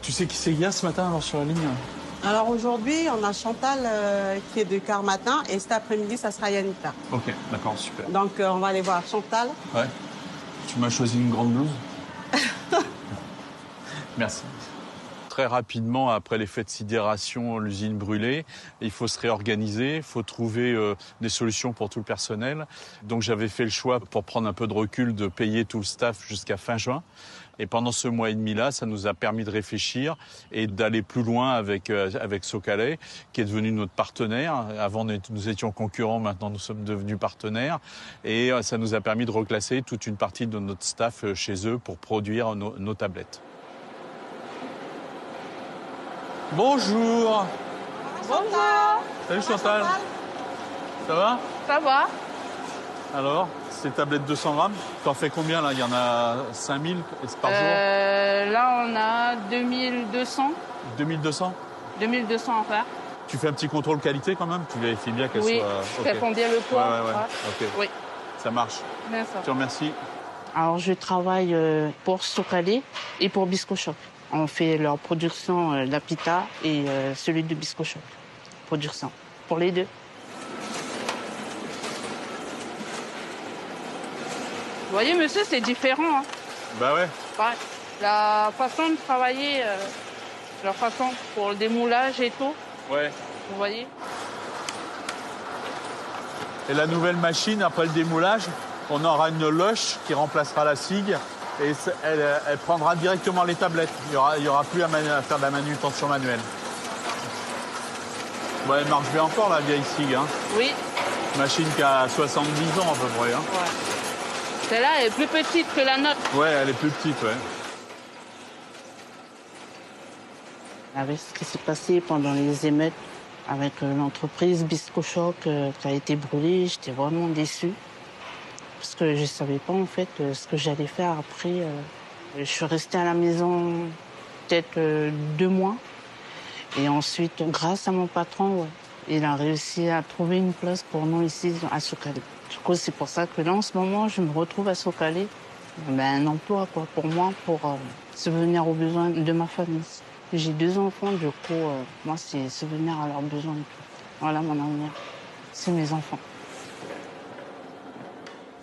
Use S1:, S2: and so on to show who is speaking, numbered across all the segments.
S1: Tu sais qui c'est qu'il y a ce matin alors, sur la ligne?
S2: Alors aujourd'hui, on a Chantal qui est de quart matin et cet après-midi, ça sera Yannick.
S1: Ok, d'accord, super.
S2: Donc on va aller voir Chantal.
S1: Ouais. Tu m'as choisi une grande blouse. Merci. Très rapidement, après l'effet de sidération, l'usine brûlée, il faut se réorganiser, il faut trouver des solutions pour tout le personnel. Donc j'avais fait le choix, pour prendre un peu de recul, de payer tout le staff jusqu'à fin juin. Et pendant ce mois et demi-là, ça nous a permis de réfléchir et d'aller plus loin avec Socalais, qui est devenu notre partenaire. Avant, nous étions concurrents, maintenant nous sommes devenus partenaires. Et ça nous a permis de reclasser toute une partie de notre staff chez eux pour produire nos tablettes. Bonjour.
S2: Bonjour.
S1: Salut Chantal. Ça va?
S3: Ça va.
S1: Alors, ces tablettes 200 grammes, t'en fais combien là? Il y en a 5000 par jour?
S3: Là, on a 2200.
S1: 2200?
S3: 2200 à faire.
S1: Tu fais un petit contrôle qualité quand même? Tu vérifies bien qu'elles soient...
S3: Oui,
S1: okay.
S3: je fais bien le poids.
S1: Ouais. Ok.
S3: Oui.
S1: Ça marche.
S3: Bien ça.
S1: Je te remercie.
S4: Alors, je travaille pour Socalais et pour Bisco Shop. On fait leur production, la pita et celui de Bisco Shop. Production. Pour les deux.
S3: Vous voyez, monsieur, c'est différent. Hein.
S1: Bah ouais.
S3: Ouais. La façon de travailler, la façon pour le démoulage et tout.
S1: Ouais.
S3: Vous voyez?
S1: Et la nouvelle machine, après le démoulage, on aura une loche qui remplacera la SIG et elle prendra directement les tablettes. Il y aura plus à faire de la manutention manuelle. Bon, elle marche bien encore, la vieille SIG. Hein.
S3: Oui.
S1: Machine qui a 70 ans à peu près. Hein.
S3: Ouais. Celle-là est plus petite que la nôtre.
S1: Ouais, elle est plus petite, ouais.
S4: Avec ce qui s'est passé pendant les émeutes avec l'entreprise Bisco Shop qui a été brûlée, j'étais vraiment déçue. Parce que je ne savais pas en fait ce que j'allais faire après. Je suis restée à la maison peut-être 2 mois. Et ensuite, grâce à mon patron, il a réussi à trouver une place pour nous ici à Socalais. Du coup, c'est pour ça que là, en ce moment, je me retrouve à Socalais. Un emploi quoi, pour moi, pour subvenir aux besoins de ma famille. J'ai 2 enfants, du coup, moi, c'est subvenir à leurs besoins. Voilà mon avenir. C'est mes enfants.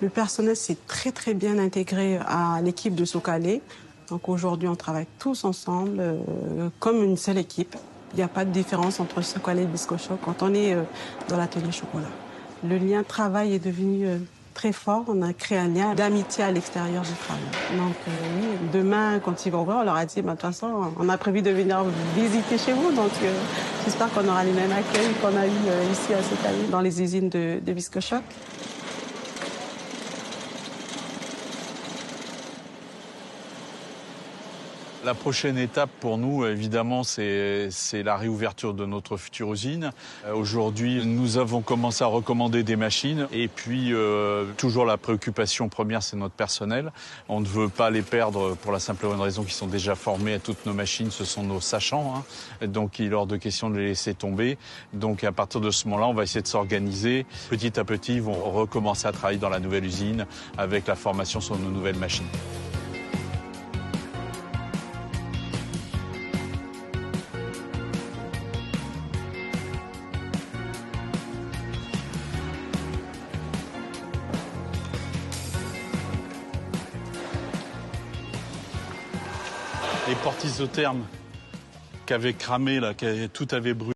S2: Le personnel s'est très bien intégré à l'équipe de Socalais. Donc aujourd'hui, on travaille tous ensemble comme une seule équipe. Il n'y a pas de différence entre Socalais et Bisco Shop quand on est dans l'atelier chocolat. Le lien travail est devenu très fort. On a créé un lien d'amitié à l'extérieur du travail. Donc oui, demain, quand ils vont ouvrir, on leur a dit, de toute façon, on a prévu de venir visiter chez vous. Donc j'espère qu'on aura les mêmes accueils qu'on a eu ici à Socalais, dans les usines de Bisco Shop.
S1: La prochaine étape pour nous, évidemment, c'est la réouverture de notre future usine. Aujourd'hui, nous avons commencé à recommander des machines. Et puis, toujours la préoccupation première, c'est notre personnel. On ne veut pas les perdre pour la simple et bonne raison qu'ils sont déjà formés à toutes nos machines. Ce sont nos sachants. Hein. Donc, il est hors de question de les laisser tomber. Donc, à partir de ce moment-là, on va essayer de s'organiser. Petit à petit, ils vont recommencer à travailler dans la nouvelle usine avec la formation sur nos nouvelles machines. Les portes isothermes qui avaient cramé, là, tout avait brûlé.